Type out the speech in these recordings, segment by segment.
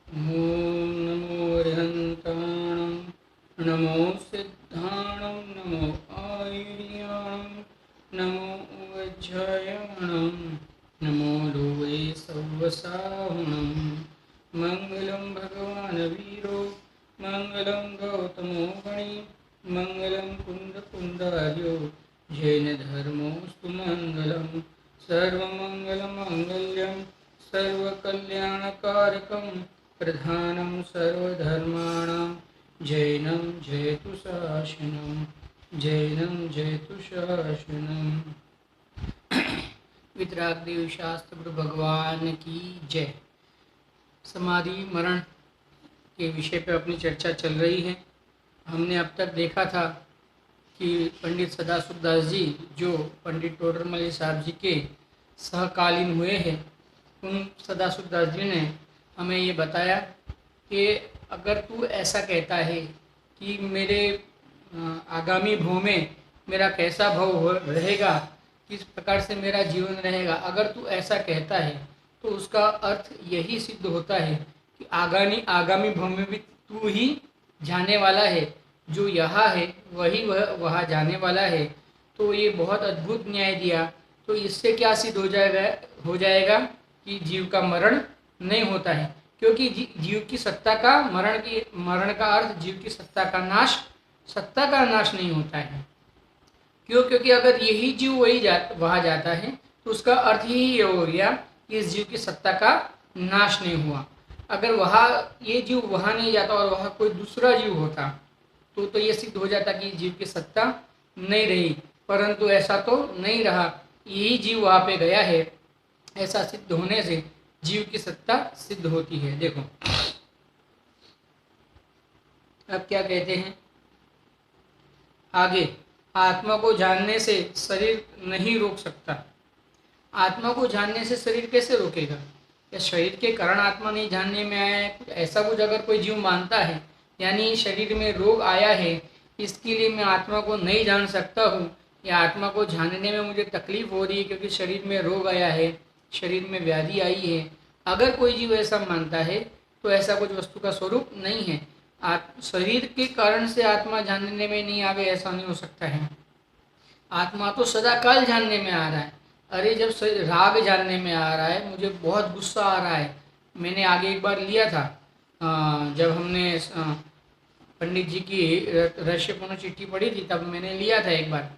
ॐ नमो अर्हन्ताणं नमो सिद्धाणं नमो आयुर्याणं नमो वज्रायणं नमो लोके सव्वसाहुणं मङ्गलं भगवान् वीरो मङ्गलं गौतमो गणी मङ्गलं कुन्दकुन्दार्यो जैनधर्मोऽस्तु मङ्गलं सर्वमङ्गलमाङ्गल्यं सर्वकल्याणकारकं प्रधानं सर्वधर्माणां जैनं जयतु शासनं जैनं जयतु शासनं। वितरागदेव शास्त्र गुरु भगवान की जय। समाधि मरण के विषय पर अपनी चर्चा चल रही है। हमने अब तक देखा था कि पंडित सदाशिवदास जी जो पंडित टोडरमल साहब जी के सहकालीन हुए हैं, उन सदाशिवदास जी ने हमें ये बताया कि अगर तू ऐसा कहता है कि मेरे आगामी भव में मेरा कैसा भव रहेगा, किस प्रकार से मेरा जीवन रहेगा, अगर तू ऐसा कहता है तो उसका अर्थ यही सिद्ध होता है कि आगामी भव में भी तू ही जाने वाला है। जो यहाँ है वही वहाँ जाने वाला है। तो ये बहुत अद्भुत न्याय दिया। तो इससे क्या सिद्ध हो जाएगा कि जीव का मरण नहीं होता है, क्योंकि जीव की सत्ता का मरण का अर्थ जीव की सत्ता का नाश नहीं होता है। क्योंकि अगर यही जीव वहाँ जाता है तो उसका अर्थ ही ये हो गया कि इस जीव की सत्ता का नाश नहीं हुआ। अगर ये जीव वहाँ नहीं जाता और वहाँ कोई दूसरा जीव होता तो ये सिद्ध हो जाता कि जीव की सत्ता नहीं रही, परंतु ऐसा तो नहीं रहा। यही जीव वहाँ पे गया है। ऐसा सिद्ध होने से जीव की सत्ता सिद्ध होती है। देखो अब क्या कहते हैं आगे। आत्मा को जानने से शरीर नहीं रोक सकता। आत्मा को जानने से शरीर कैसे रोकेगा? या शरीर के कारण आत्मा नहीं जानने में आया है, ऐसा कुछ अगर कोई जीव मानता है, यानी शरीर में रोग आया है इसके लिए मैं आत्मा को नहीं जान सकता हूँ, या आत्मा को जानने में मुझे तकलीफ हो रही है क्योंकि शरीर में रोग आया है, शरीर में व्याधि आई है, अगर कोई जीव ऐसा मानता है तो ऐसा कुछ वस्तु का स्वरूप नहीं है। शरीर के कारण से आत्मा जानने में नहीं आ गई, ऐसा नहीं हो सकता है। आत्मा तो सदा काल जानने में आ रहा है। अरे जब राग जानने में आ रहा है, मुझे बहुत गुस्सा आ रहा है। मैंने आगे एक बार लिया था जब हमने पंडित जी की रहस्यपूर्ण चिट्ठी पढ़ी थी, तब मैंने लिया था एक बार।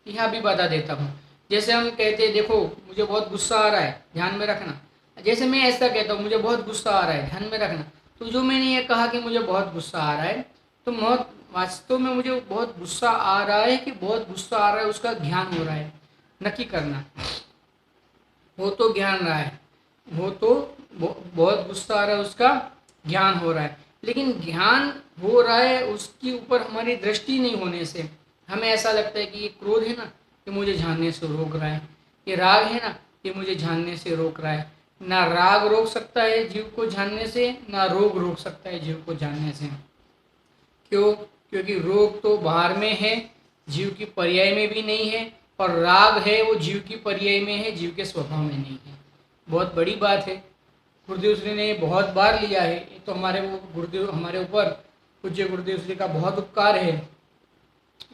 यहाँ भी बता देता हूँ। जैसे हम कहते हैं देखो मुझे बहुत गुस्सा आ रहा है, ध्यान में रखना। जैसे मैं ऐसा कहता हूँ मुझे बहुत गुस्सा आ रहा है, ध्यान में रखना। तो जो मैंने ये कहा कि मुझे बहुत गुस्सा आ रहा है, तो वास्तव में मुझे बहुत गुस्सा आ रहा है कि बहुत गुस्सा आ रहा है उसका ज्ञान हो रहा है, नक्की करना। वो तो ज्ञान रहा है, वो तो बहुत गुस्सा आ रहा है उसका ज्ञान हो रहा है, लेकिन ज्ञान हो रहा है उसके ऊपर हमारी दृष्टि नहीं होने से हमें ऐसा लगता है कि ये क्रोध है ना, ये मुझे जानने से रोक रहा है, ये राग है ना, ये मुझे जानने से रोक रहा है। ना राग रोक सकता है जीव को जानने से, ना रोग रोक सकता है जीव को जानने से। क्यों? क्योंकि रोग तो बाहर में है, जीव की पर्याय में भी नहीं है, और राग है वो जीव की पर्याय में है, जीव के स्वभाव में नहीं है। बहुत बड़ी बात है। गुरुदेव श्री ने बहुत बार लिया है। तो हमारे ऊपर पूज्य गुरुदेव श्री का बहुत उपकार है,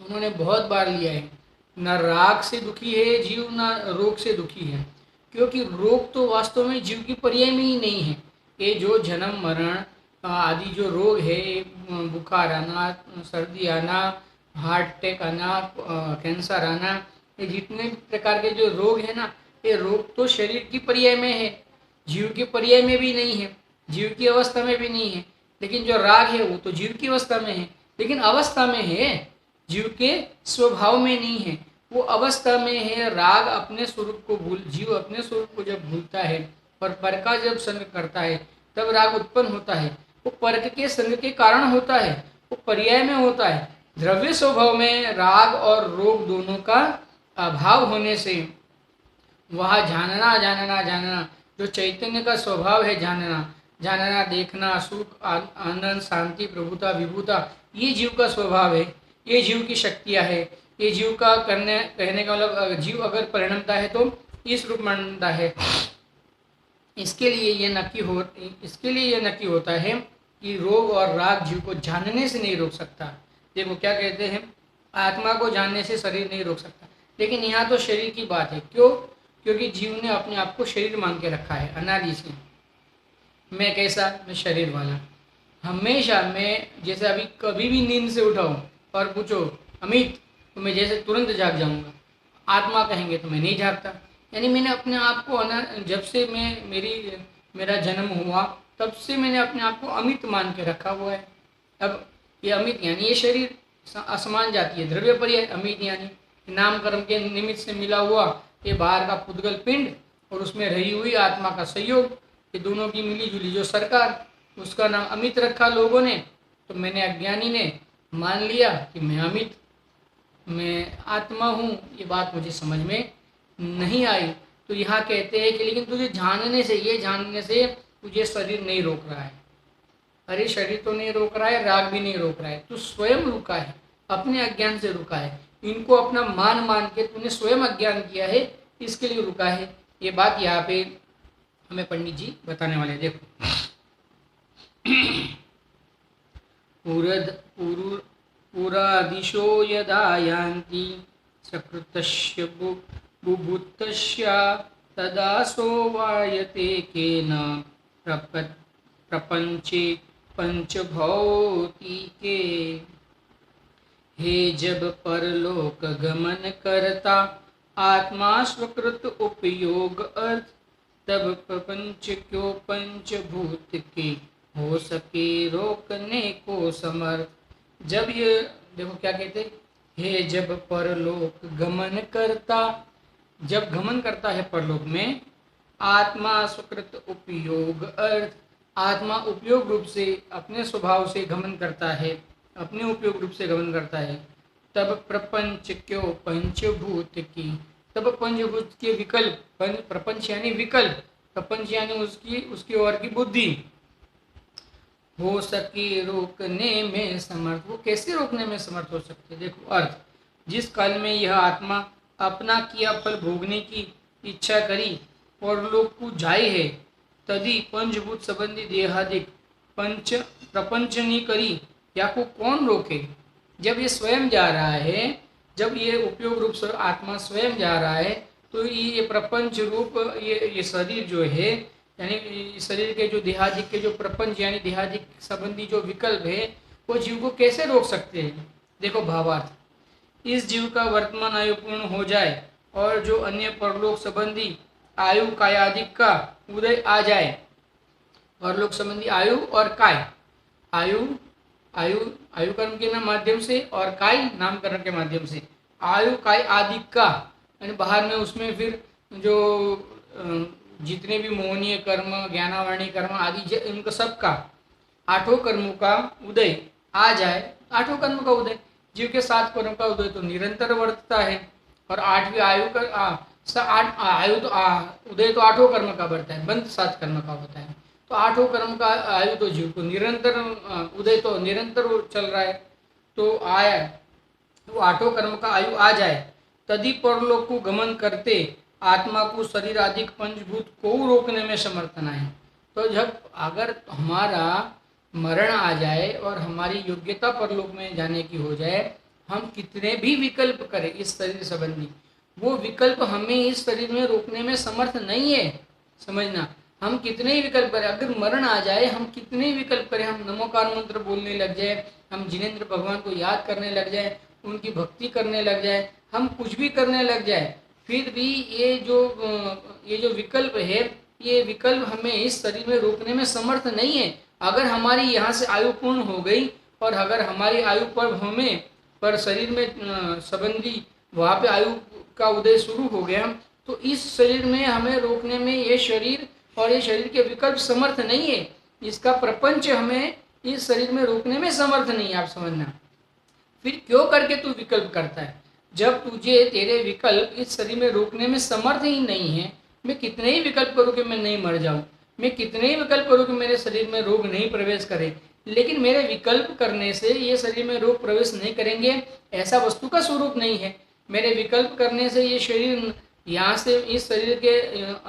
उन्होंने बहुत बार लिया है। न राग से दुखी है जीव, न रोग से दुखी है, क्योंकि रोग तो वास्तव में जीव की पर्याय में ही नहीं है। ये जो जन्म मरण आदि जो रोग है, बुखार आना, सर्दी आना, हार्ट अटैक आना, कैंसर आना, ये जितने प्रकार के जो रोग है ना, ये रोग तो शरीर की पर्याय में है, जीव के पर्याय में भी नहीं है, जीव की अवस्था में भी नहीं है। लेकिन जो राग है वो तो जीव की अवस्था में है, लेकिन अवस्था में है, जीव के स्वभाव में नहीं है। वो अवस्था में है। राग अपने स्वरूप को जीव अपने स्वरूप को जब भूलता है और पर का जब संग करता है तब राग उत्पन्न होता है। वो पर्क के संग के कारण होता है, वो पर्याय में होता है। द्रव्य स्वभाव में राग और रोग दोनों का अभाव होने से वह जानना जो चैतन्य का स्वभाव है, जानना देखना, सुख आनंद शांति प्रभुता विभुता, ये जीव का स्वभाव है, ये जीव की शक्तियाँ है। ये जीव का कहने का मतलब जीव अगर परिणमता है तो इस रूप में बनता है। इसके लिए ये नक्की होता है कि रोग और राग जीव को जानने से नहीं रोक सकता। देखो क्या कहते हैं, आत्मा को जानने से शरीर नहीं रोक सकता, लेकिन यहाँ तो शरीर की बात है। क्यों? क्योंकि जीव ने अपने आप को शरीर मान के रखा है अनादि से। मैं कैसा? मैं शरीर वाला। हमेशा मैं जैसे अभी कभी भी नींद से उठाऊं और पूछो अमित, तो मैं जैसे तुरंत जाग जाऊंगा। आत्मा कहेंगे तो मैं नहीं जागता। यानी मैंने अपने आप को जब से मेरा जन्म हुआ तब से मैंने अपने आप को अमित मान के रखा हुआ है। अब ये अमित यानी ये शरीर असमान जाती है, द्रव्य पर्याय। अमित यानी नाम कर्म के निमित्त से मिला हुआ ये बाहर का पुद्गल पिंड और उसमें रही हुई आत्मा का संयोग, ये दोनों की मिली जुली जो सरकार, उसका नाम अमित रखा लोगों ने। तो मैंने अज्ञानी ने मान लिया कि मैं अमित, मैं आत्मा हूँ। ये बात मुझे समझ में नहीं आई। तो यहाँ कहते हैं कि लेकिन तुझे जानने से, ये जानने से तुझे शरीर नहीं रोक रहा है। अरे शरीर तो नहीं रोक रहा है, राग भी नहीं रोक रहा है, तू स्वयं रुका है, अपने अज्ञान से रुका है। इनको अपना मान मान के तूने स्वयं अज्ञान किया है, इसके लिए रुका है। ये बात यहाँ पे हमें पंडित जी बताने वाले हैं। देखो पुरादिशो यदा यान्ति सकृतस्य बुभुत्तस्य तदा सोवायते केन प्रपंचे पंचभौतिके। हे जब परलोक गमन करता आत्मा स्वकृत उपयोग अर्थ, तब प्रपंच क्यों पंचभूत के हो सके रोकने को समर्थ। जब ये देखो क्या कहते, हे जब परलोक गमन करता, जब गमन करता है परलोक में, आत्मा स्वकृत उपयोग अर्थ, आत्मा उपयोग रूप से अपने स्वभाव से गमन करता है, अपने उपयोग रूप से गमन करता है, तब प्रपंच क्यों पंचभूत की, तब पंचभूत के विकल्प, प्रपंच यानी विकल्प, प्रपंच यानी उसकी ओर की बुद्धि, हो सके रोकने में समर्थ। वो कैसे रोकने में समर्थ हो सकते? देखो अर्थ, जिस काल में यह आत्मा अपना किया फल भोगने की इच्छा करी और लोग को जाए है, तदी पंचभूत संबंधी देहादिक पंच प्रपंच नहीं करी, या को कौन रोके? जब ये स्वयं जा रहा है, जब ये उपयोग रूप से आत्मा स्वयं जा रहा है, तो ये प्रपंच रूप ये शरीर जो है, यानी शरीर के जो देहादिक के जो प्रपंच यानी देहादिक संबंधी जो विकल्प है, वो जीव को कैसे रोक सकते हैं? देखो भावार्थ, इस जीव का वर्तमान आयु पूर्ण हो जाए और जो अन्य परलोक संबंधी आयु कायादिक का उदय आ जाए, परलोक संबंधी आयु और काय, आयु आयु आयु कर्म के माध्यम से और काय नामकरण के माध्यम से, आयु काय आदि का, यानी बाहर में उसमें फिर जो जितने भी मोहनीय कर्म, ज्ञानावरणी कर्म आदि उनका सबका आठों कर्मों का उदय आ जाए। आठों कर्म का उदय, जीव के 7 कर्म का उदय तो निरंतर वर्तता है, और 8वीं आयु का आयु तो उदय तो 8 कर्म का बढ़ता है, बंद 7 कर्म का होता है। तो 8 कर्म का आयु तो जीव को निरंतर उदय तो निरंतर चल रहा है, तो आया वो 8 कर्म का आयु आ जाए, तभी परलोक को गमन करते आत्मा को शरीर आदि पंचभूत को रोकने में समर्थन है। तो जब अगर हमारा मरण आ जाए और हमारी योग्यता परलोक में जाने की हो जाए, हम कितने भी विकल्प करें इस शरीर संबंधी, वो विकल्प हमें इस शरीर में रोकने में समर्थ नहीं है। समझना, हम कितने ही विकल्प करें, अगर मरण आ जाए हम कितने ही विकल्प करें, हम नमोकार मंत्र बोलने लग जाए, हम जिनेंद्र भगवान को याद करने लग जाए, उनकी भक्ति करने लग जाए, हम कुछ भी करने लग जाए, फिर भी ये जो विकल्प है, ये विकल्प हमें इस शरीर में रोकने में समर्थ नहीं है। अगर हमारी यहाँ से आयु पूर्ण हो गई और अगर हमारी आयु पर हमें पर शरीर में संबंधी वहाँ पे आयु का उदय शुरू हो गया, तो इस शरीर में हमें रोकने में ये शरीर और ये शरीर के विकल्प समर्थ नहीं है। इसका प्रपंच हमें इस शरीर में रोकने में समर्थ नहीं है। आप समझना, फिर क्यों करके तू विकल्प करता है? जब तुझे तेरे विकल्प इस शरीर में रोकने में समर्थ ही नहीं है, मैं कितने ही विकल्प करूँ कि मैं नहीं मर जाऊँ, मैं कितने ही विकल्प करूँ कि मेरे शरीर में रोग नहीं प्रवेश करे, लेकिन मेरे विकल्प करने से ये शरीर में रोग प्रवेश नहीं करेंगे, ऐसा वस्तु का स्वरूप नहीं है। मेरे विकल्प करने से ये शरीर यहाँ से, इस शरीर के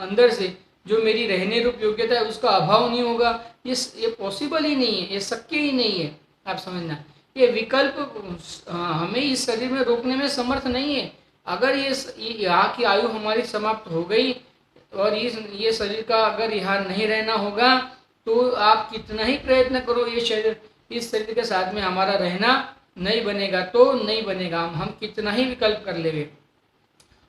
अंदर से जो मेरी रहने रूप योग्यता है उसका अभाव नहीं होगा, ये पॉसिबल ही नहीं है, ये शक्य ही नहीं है। आप समझना, ये विकल्प हमें इस शरीर में रोकने में समर्थ नहीं है। अगर ये यहाँ की आयु हमारी समाप्त हो गई और ये शरीर का अगर यहाँ नहीं रहना होगा, तो आप कितना ही प्रयत्न करो, ये शरीर, इस शरीर के साथ में हमारा रहना नहीं बनेगा, तो नहीं बनेगा। हम कितना ही विकल्प कर लेंगे,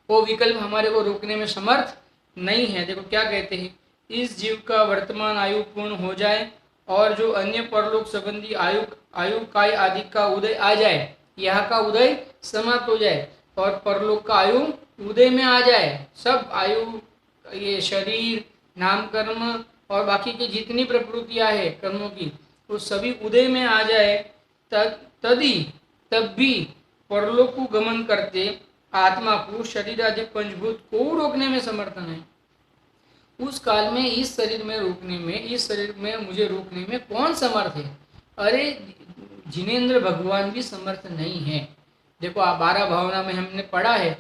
वो विकल्प हमारे को रोकने में समर्थ नहीं है। देखो क्या कहते हैं, इस जीव का वर्तमान आयु पूर्ण हो जाए और जो अन्य परलोक संबंधी आयु काय आदि का उदय आ जाए, यहाँ का उदय समाप्त हो जाए और परलोक का आयु उदय में आ जाए, सब आयु, ये शरीर, नाम कर्म और बाकी की जितनी प्रकृतियां है कर्मों की, वो सभी उदय में आ जाए, तभी तब भी परलोक को गमन करते आत्मा को शरीर आदि पंचभूत को रोकने में समर्थ नहीं। उस काल में इस शरीर में रोकने में, इस शरीर में मुझे रोकने में कौन समर्थ है? अरे जिनेन्द्र भगवान भी समर्थ नहीं है। देखो आप 12 भावना में हमने पढ़ा है,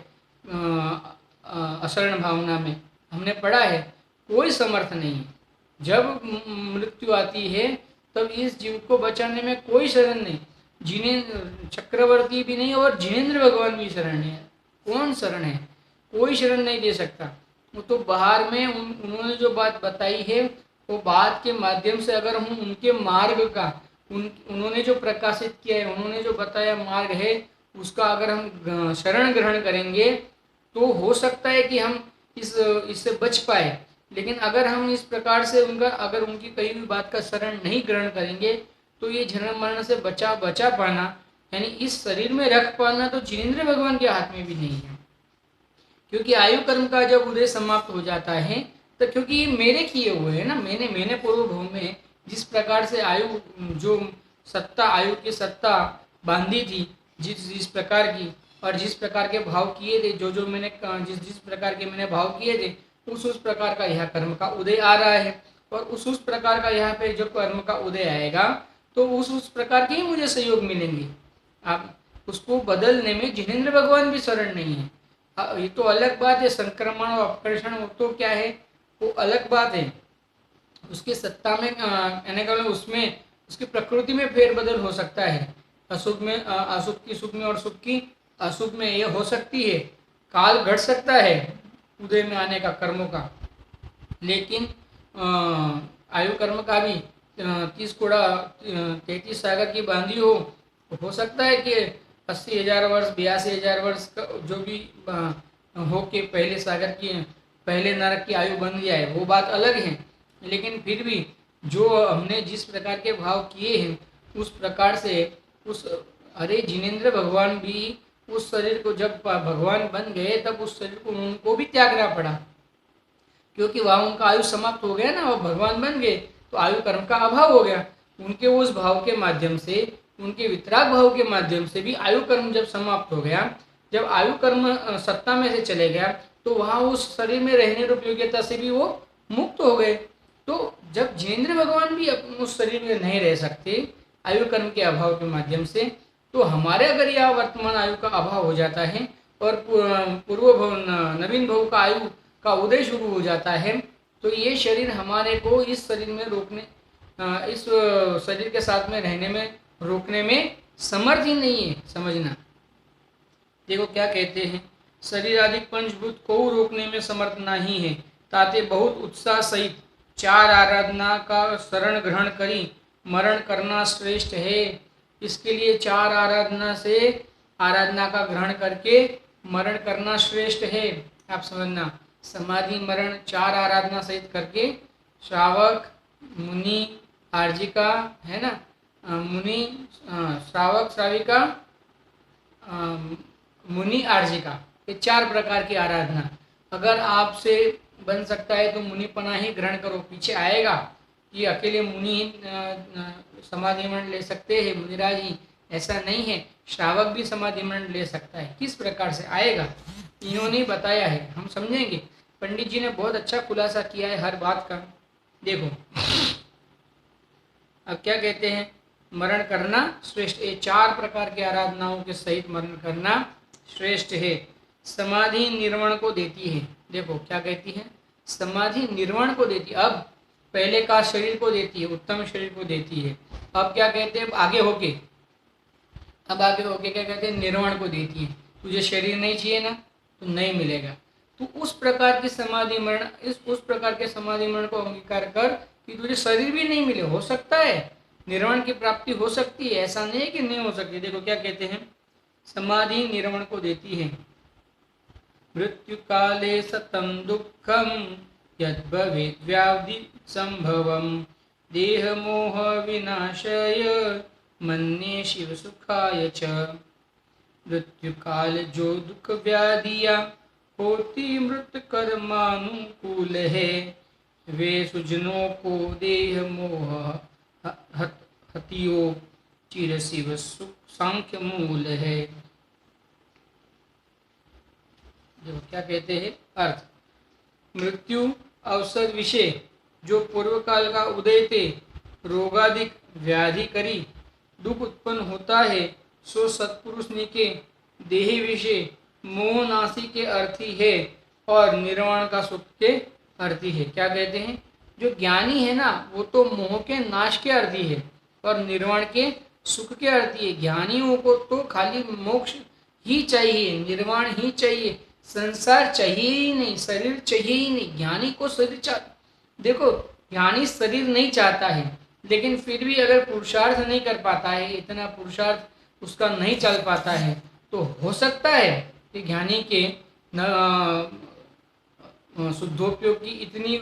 अशरण भावना में हमने पढ़ा है, कोई समर्थ नहीं है। जब मृत्यु आती है तब इस जीव को बचाने में कोई शरण नहीं, जिनेन्द्र चक्रवर्ती भी नहीं और जिनेन्द्र भगवान भी शरण नहीं है। कौन शरण है? कोई शरण नहीं दे सकता। वो तो बाहर में उन्होंने जो बात बताई है, वो बात के माध्यम से अगर हम उनके मार्ग का, उन्होंने जो प्रकाशित किया है, उन्होंने जो बताया मार्ग है, उसका अगर हम शरण ग्रहण करेंगे तो हो सकता है कि हम इससे बच पाए। लेकिन अगर हम इस प्रकार से अगर उनकी कही हुई बात का शरण नहीं ग्रहण करेंगे, तो ये जन्म मरण से बचा पाना, यानी इस शरीर में रख पाना, तो जिनेन्द्र भगवान के हाथ में भी नहीं है। क्योंकि आयु कर्म का जब उदय समाप्त हो जाता है, तो क्योंकि ये मेरे किए हुए है ना, मैंने पूर्व भाव में जिस प्रकार से आयु, जो सत्ता, आयु की सत्ता बांधी थी, जिस प्रकार की, और जिस प्रकार के भाव किए थे, जो मैंने जिस प्रकार के मैंने भाव किए थे, उस प्रकार का यह कर्म का उदय आ रहा है। और उस प्रकार का यहाँ पे जो कर्म का उदय आएगा, तो उस प्रकार के ही मुझे सहयोग मिलेंगे। आप उसको बदलने में जिनेन्द्र भगवान भी शरण नहीं है। ये तो अलग बात है, संक्रमण और अपकर्षण, वो तो क्या है, वो अलग बात है। उसकी सत्ता में यानी उसमें उसकी प्रकृति में फेरबदल हो सकता है। अशुभ में अशुभ की शुभ में और शुभ की अशुभ में ये हो सकती है। काल घट सकता है उदय में आने का कर्मों का, लेकिन आयु कर्म का भी 30 कोड़ा 33 सागर की बांधी हो सकता है कि 80,000 वर्ष 82,000 वर्ष का जो भी हो के पहले सागर की, पहले नरक की आयु बन जाए, वो बात अलग है। लेकिन फिर भी जो हमने जिस प्रकार के भाव किए हैं, उस प्रकार से अरे जिनेन्द्र भगवान भी उस शरीर को, जब भगवान बन गए तब उस शरीर को उनको भी त्यागना पड़ा, क्योंकि वहाँ उनका आयु समाप्त हो गया ना, वो भगवान बन गए तो आयु कर्म का अभाव हो गया। उनके उस भाव के माध्यम से, उनके वितराग भाव के माध्यम से भी आयु कर्म जब समाप्त हो गया, जब आयु कर्म सत्ता में से चले गया, तो वहाँ उस शरीर में रहने रूप योग्यता से भी वो मुक्त हो गए। तो जब जिनेन्द्र भगवान भी उस शरीर में नहीं रह सकते आयु कर्म के अभाव के माध्यम से, तो हमारे अगर यह वर्तमान आयु का अभाव हो जाता है और पूर्व भव, नवीन भव का आयु का उदय शुरू हो जाता है, तो ये शरीर हमारे को इस शरीर में रोकने, इस शरीर के साथ में रहने में रोकने में समर्थ ही नहीं है। समझना, देखो क्या कहते हैं, शरीर आदि पंचभूत को रोकने में समर्थ नहीं है, ताते बहुत उत्साह सहित 4 आराधना का शरण ग्रहण करी मरण करना श्रेष्ठ है। इसके लिए 4 आराधना का ग्रहण करके मरण करना श्रेष्ठ है। आप समझना, समाधि मरण 4 आराधना सहित करके, श्रावक, मुनि, आर्जिका, है ना, मुनि, श्रावक, श्राविका, मुनि, आर्जिका, ये 4 प्रकार की आराधना अगर आपसे बन सकता है तो मुनिपना ही ग्रहण करो। पीछे आएगा कि अकेले मुनि समाधि मरण ले सकते हैं, मुनिराज ही, ऐसा नहीं है, श्रावक भी समाधि मरण ले सकता है। किस प्रकार से आएगा इन्होंने बताया है, हम समझेंगे। पंडित जी ने बहुत अच्छा खुलासा किया है हर बात का। देखो अब क्या कहते हैं, मरण करना श्रेष्ठ, ये 4 प्रकार की आराधनाओं के सहित मरण करना श्रेष्ठ है। समाधि निर्वण को देती है। देखो क्या कहती है, समाधि निर्वाण को देती है। अब पहले का शरीर को देती है, उत्तम शरीर को देती है। अब क्या कहते हैं, आगे होके क्या कहते हैं, निर्वाण को देती है। तुझे शरीर नहीं चाहिए ना, तो नहीं मिलेगा। तो उस प्रकार की समाधि मरण, उस प्रकार के समाधि मरण को अंगीकार कर कि तुझे शरीर भी नहीं मिले। हो सकता है निर्वाण की प्राप्ति हो सकती है, ऐसा नहीं है कि नहीं हो सकती। देखो क्या कहते हैं, समाधि निर्वाण को देती है। मृत्यु काले सतम दुखम यद भवेत् व्याधि संभवम देह मोह विनाशय मन्ये शिव सुखाय च। मृत्यु काल जो दुख व्याधिया होती मृत कर्मानुकूल है, वे सुजनों को देह मोह हतियो चिर शिव सुख सांख्य मूल है। जो क्या कहते हैं अर्थ, मृत्यु अवसर विषय जो पूर्व काल का उदय थे रोगादिक व्याधि करी दुख उत्पन्न होता है, सो सत्पुरुष के देही विषय मोह नासी के अर्थी है और निर्वाण का सुख के अर्थी है। क्या कहते हैं, जो ज्ञानी है ना वो तो मोह के नाश के अर्थी है और निर्वाण के सुख के अर्थी है। ज्ञानियों को तो खाली मोक्ष ही चाहिए, निर्वाण ही चाहिए, संसार चाहिए ही नहीं, शरीर चाहिए ही नहीं। ज्ञानी को शरीर देखो ज्ञानी शरीर नहीं चाहता है, लेकिन फिर भी अगर पुरुषार्थ नहीं कर पाता है, इतना पुरुषार्थ उसका नहीं चल पाता है, तो हो सकता है कि ज्ञानी के शुद्धोपयोग की इतनी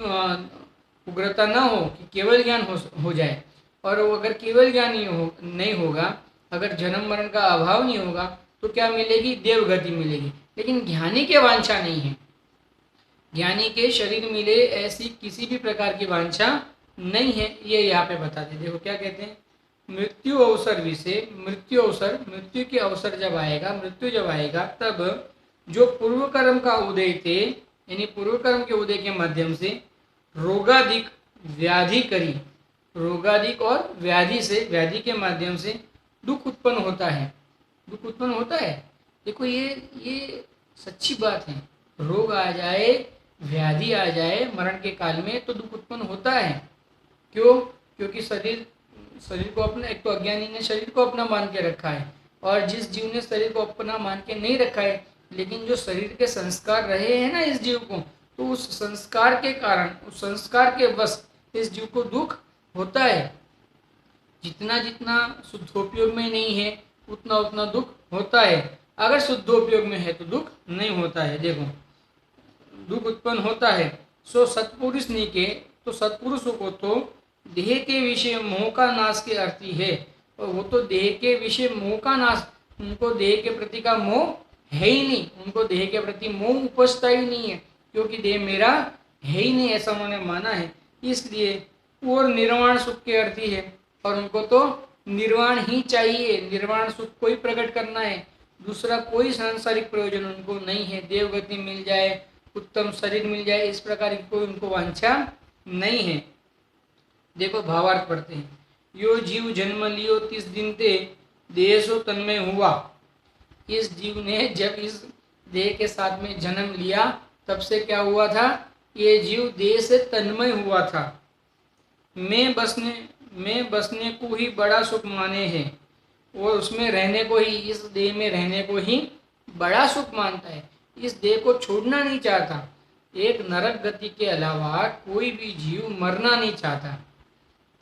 उग्रता न हो कि केवल ज्ञान हो जाए। और वो अगर केवल ज्ञान नहीं होगा, अगर जन्म मरण का अभाव नहीं होगा, तो क्या मिलेगी, देवगति मिलेगी। लेकिन ज्ञानी के वांछा नहीं है, ज्ञानी के शरीर मिले ऐसी किसी भी प्रकार की वांछा नहीं है, ये यहाँ पे बताते। देखो क्या कहते हैं, मृत्यु अवसर विषय, मृत्यु अवसर, मृत्यु के अवसर जब आएगा, मृत्यु जब आएगा, तब जो पूर्व कर्म का उदय थे, यानी पूर्व कर्म के उदय के माध्यम से रोगादिक व्याधि करी, रोगादिक और व्याधि से, व्याधि के माध्यम से दुख उत्पन्न होता है, दुख उत्पन्न होता है। देखो ये सच्ची बात है, रोग आ जाए, व्याधि आ जाए मरण के काल में, तो दुख उत्पन्न होता है। क्यों, क्योंकि शरीर को अपना, एक तो अज्ञानी ने शरीर को अपना मान के रखा है, और जिस जीव ने शरीर को अपना मान के नहीं रखा है, लेकिन जो शरीर के संस्कार रहे हैं ना इस जीव को, तो उस संस्कार के कारण, उस संस्कार के बस इस जीव को दुख होता है। जितना जितना शुद्धोपयोग में नहीं है उतना उतना दुख होता है, अगर शुद्धोपयोग में है तो दुख नहीं होता है। देखो दुख उत्पन्न होता है, सो सत्पुरुष के, तो सत्पुरुषों को तो देह के विषय मोह का नाश के अर्थी है, और वो तो देह के विषय मोह का नाश, उनको देह के प्रति का मोह है ही नहीं, उनको देह के प्रति मोह उपजता ही नहीं है, क्योंकि देह मेरा है ही नहीं, ऐसा उन्होंने माना है। इसलिए वो निर्वाण सुख के अर्थी है, और उनको तो निर्वाण ही चाहिए, निर्वाण सुख को ही प्रकट करना है, दूसरा कोई सांसारिक प्रयोजन उनको नहीं है। देवगति मिल जाए, उत्तम शरीर मिल जाए, इस प्रकार की कोई उनको वांछा नहीं है। देखो भावार्थ पढ़ते हैं, यो जीव जन्म लियो 30 दिन ते देह सो तन्मय हुआ। इस जीव ने जब इस देह के साथ में जन्म लिया, तब से क्या हुआ था, ये जीव देह से तन्मय हुआ था। मैं बसने को ही बड़ा सुख माने हैं, और उसमें रहने को ही, इस देह में रहने को ही बड़ा सुख मानता है, इस देह को छोड़ना नहीं चाहता। एक नरक गति के अलावा कोई भी जीव मरना नहीं चाहता।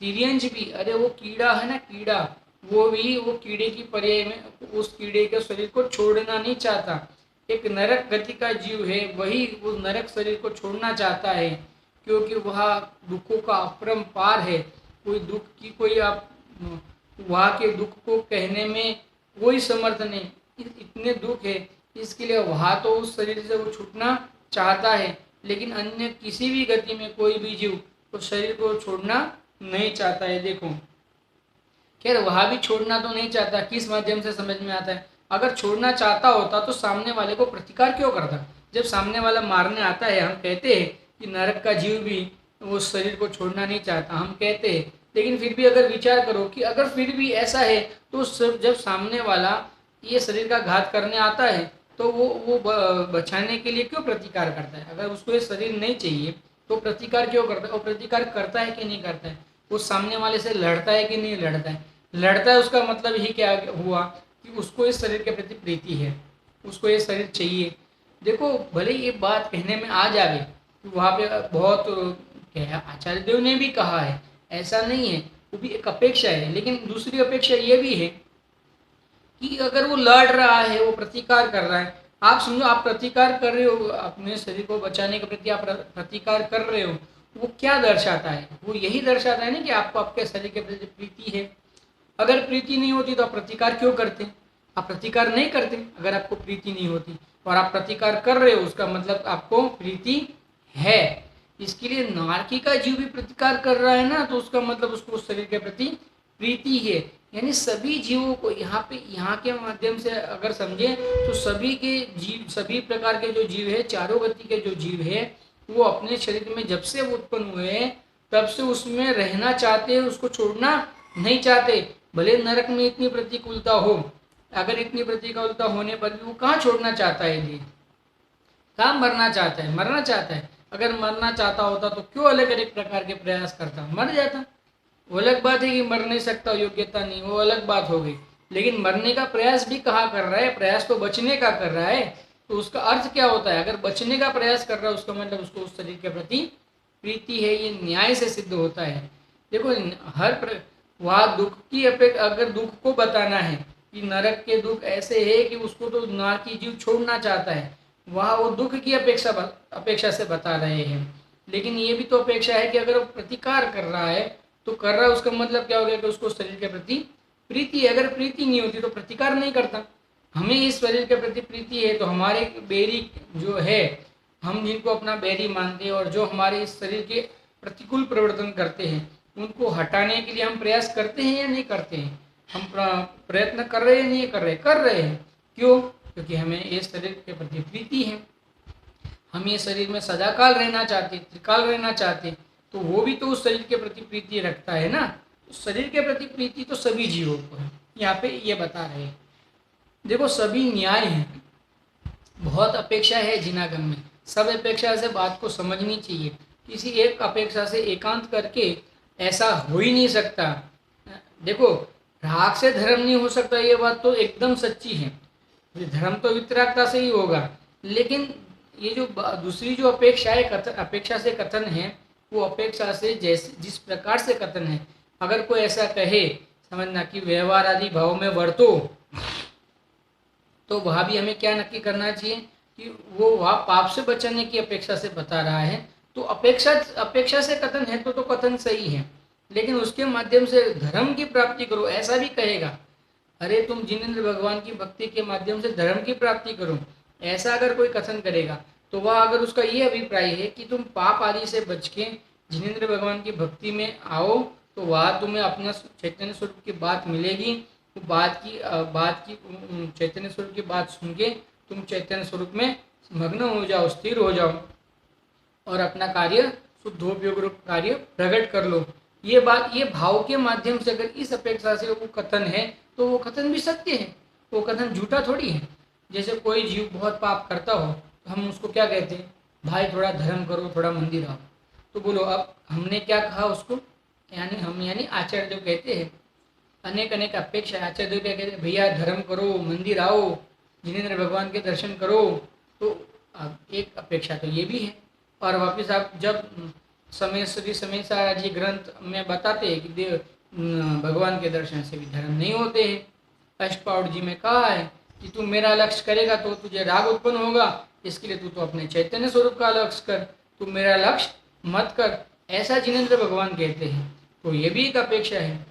तिर्यंज भी, अरे वो कीड़ा है ना, कीड़ा, वो भी वो कीड़े की पर्याय में उस कीड़े के शरीर को छोड़ना नहीं चाहता। एक नरक गति का जीव है, वही वो नरक शरीर को छोड़ना चाहता है, क्योंकि वह दुखों का अपरंपार है। कोई दुख की कोई आप वहाँ के दुख को कहने में कोई समर्थ नहीं, इतने दुख है, इसके लिए वहाँ तो उस शरीर से वो छूटना चाहता है, लेकिन अन्य किसी भी गति में कोई भी जीव उस शरीर को छोड़ना नहीं चाहता है। देखो खैर वहाँ भी छोड़ना तो नहीं चाहता, किस माध्यम से समझ में आता है, अगर छोड़ना चाहता होता तो सामने वाले को प्रतिकार क्यों करता। जब सामने वाला मारने आता है, हम कहते हैं कि नरक का जीव भी वो शरीर को छोड़ना नहीं चाहता, हम कहते हैं, लेकिन फिर भी अगर विचार करो कि अगर फिर भी ऐसा है, तो जब सामने वाला ये शरीर का घात करने आता है, तो वो बचाने के लिए क्यों प्रतिकार करता है। अगर उसको ये शरीर नहीं चाहिए, तो प्रतिकार क्यों करता है? वो प्रतिकार करता है कि नहीं करता है? वो सामने वाले से लड़ता है कि नहीं लड़ता है? लड़ता है, उसका मतलब ही क्या हुआ कि उसको इस शरीर के प्रति प्रीति है, उसको ये शरीर चाहिए। देखो, भले ये बात कहने में आ जाए कि वहाँ पे बहुत क्या है, आचार्य देव ने भी कहा है, ऐसा नहीं है, वो भी एक अपेक्षा है। लेकिन दूसरी अपेक्षा ये भी है कि अगर वो लड़ रहा है, वो प्रतिकार कर रहा है, आप समझो आप प्रतिकार कर रहे हो, अपने शरीर को बचाने के प्रति आप प्रतिकार कर रहे हो, वो क्या दर्शाता है? वो यही दर्शाता है ना कि आपको आपके शरीर के प्रति प्रीति है। अगर प्रीति नहीं होती तो आप प्रतिकार क्यों करते? आप प्रतिकार नहीं करते अगर आपको प्रीति नहीं होती, और आप प्रतिकार कर रहे हो, उसका मतलब आपको प्रीति है। इसके लिए नारकी का जीव भी प्रतिकार कर रहा है ना, तो उसका मतलब उसको उस शरीर के प्रति प्रीति है। यानी सभी जीवों को यहाँ के माध्यम से अगर समझे तो सभी के जीव, सभी प्रकार के जो जीव है, चारों गति के जो जीव है, वो अपने शरीर में जब से वो उत्पन्न हुए हैं तब से उसमें रहना चाहते हैं, उसको छोड़ना नहीं चाहते। भले नरक में इतनी प्रतिकूलता हो, अगर इतनी प्रतिकूलता होने पर भी वो कहाँ छोड़ना चाहता है? ये कहाँ मरना चाहता है? मरना चाहता है। अगर मरना चाहता होता तो क्यों अलग अलग प्रकार के प्रयास करता? मर जाता। वो अलग बात है कि मर नहीं सकता, योग्यता नहीं, वो अलग बात हो गई। लेकिन मरने का प्रयास भी कहाँ कर रहा है? प्रयास तो बचने का कर रहा है। तो उसका अर्थ क्या होता है? अगर बचने का प्रयास कर रहा है, उसका मतलब उसको उस शरीर के प्रति प्रीति है। ये न्याय से सिद्ध होता है। देखो, वहाँ दुख की अपेक्षा, अगर दुख को बताना है कि नरक के दुख ऐसे है कि उसको तो नारकी जीव छोड़ना चाहता है, वहाँ वो दुख की अपेक्षा से बता रहे हैं। लेकिन ये भी तो अपेक्षा है कि अगर वो प्रतिकार कर रहा है तो कर रहा है, उसका मतलब क्या हो गया कि उसको शरीर के प्रति प्रीति है। अगर प्रीति नहीं होती तो प्रतिकार नहीं करता। हमें इस शरीर के प्रति प्रीति है तो हमारे बैरी जो है, हम जिनको अपना बैरी मानते हैं और जो हमारे इस शरीर के प्रतिकूल प्रवर्तन करते हैं, उनको हटाने के लिए हम प्रयास करते हैं या नहीं करते हैं? हम प्रयत्न कर रहे हैं, नहीं कर रहे? कर रहे हैं। क्यों? क्योंकि हमें इस शरीर के प्रति प्रीति है। हम ये शरीर में सदाकाल रहना चाहते, त्रिकाल रहना चाहते, तो वो भी तो उस शरीर के प्रति प्रीति रखता है ना। तो शरीर के प्रति प्रीति तो सभी जीवों को है, यहाँ पे ये बता रहे हैं। देखो, सभी न्याय है, बहुत अपेक्षा है जिनागम में, सब अपेक्षा से बात को समझनी चाहिए। किसी एक अपेक्षा से एकांत करके ऐसा हो ही नहीं सकता। देखो, राग से धर्म नहीं हो सकता, ये बात तो एकदम सच्ची है। धर्म तो वितरागता से ही होगा। लेकिन ये जो दूसरी जो अपेक्षा है, अपेक्षा से कथन है, वो अपेक्षा से जिस प्रकार से कथन है, अगर कोई ऐसा कहे, समझना कि व्यवहार आदि भाव में वर्तो, तो वहाँ भी हमें क्या नक्की करना चाहिए कि वो वहाँ पाप से बचने की अपेक्षा से बता रहा है। तो अपेक्षा से कथन है तो कथन सही है। लेकिन उसके माध्यम से धर्म की प्राप्ति करो, ऐसा भी कहेगा। अरे तुम जिनेंद्र भगवान की भक्ति के माध्यम से धर्म की प्राप्ति करो, ऐसा अगर कोई कथन करेगा, तो वह अगर उसका ये अभिप्राय है कि तुम पाप आदि से बच के जिनेंद्र भगवान की भक्ति में आओ, तो वहाँ तुम्हें अपना चैतन्य स्वरूप की बात मिलेगी। तो बात की चैतन्य स्वरूप की बात सुन के तुम चैतन्य स्वरूप में मग्न हो जाओ, स्थिर हो जाओ और अपना कार्य शुद्धोपयोग रूप कार्य प्रकट कर लो। ये बात, ये भाव के माध्यम से अगर इस अपेक्षा से वो कथन है तो वो कथन भी सत्य है, वो कथन झूठा थोड़ी है। जैसे कोई जीव बहुत पाप करता हो तो हम उसको क्या कहते हैं? भाई थोड़ा धर्म करो, थोड़ा मंदिर आओ। तो बोलो, अब हमने क्या कहा उसको? यानी आचार्य देव कहते हैं, अनेक अनेक अपेक्षा। आचार्य देव क्या कहते हैं? भैया धर्म करो, मंदिर आओ, जिनेंद्र भगवान के दर्शन करो। तो अब एक अपेक्षा तो ये भी है। और वापिस आप जब समय सारा जी ग्रंथ में बताते हैं कि भगवान के दर्शन से भी धर्म नहीं होते हैं। अष्टपाउड जी में कहा है कि तू मेरा लक्ष्य करेगा तो तुझे राग उत्पन्न होगा, इसके लिए तू तो अपने चैतन्य स्वरूप का लक्ष्य कर, तू मेरा लक्ष्य मत कर, ऐसा जिनेंद्र भगवान कहते हैं। तो ये भी एक अपेक्षा है।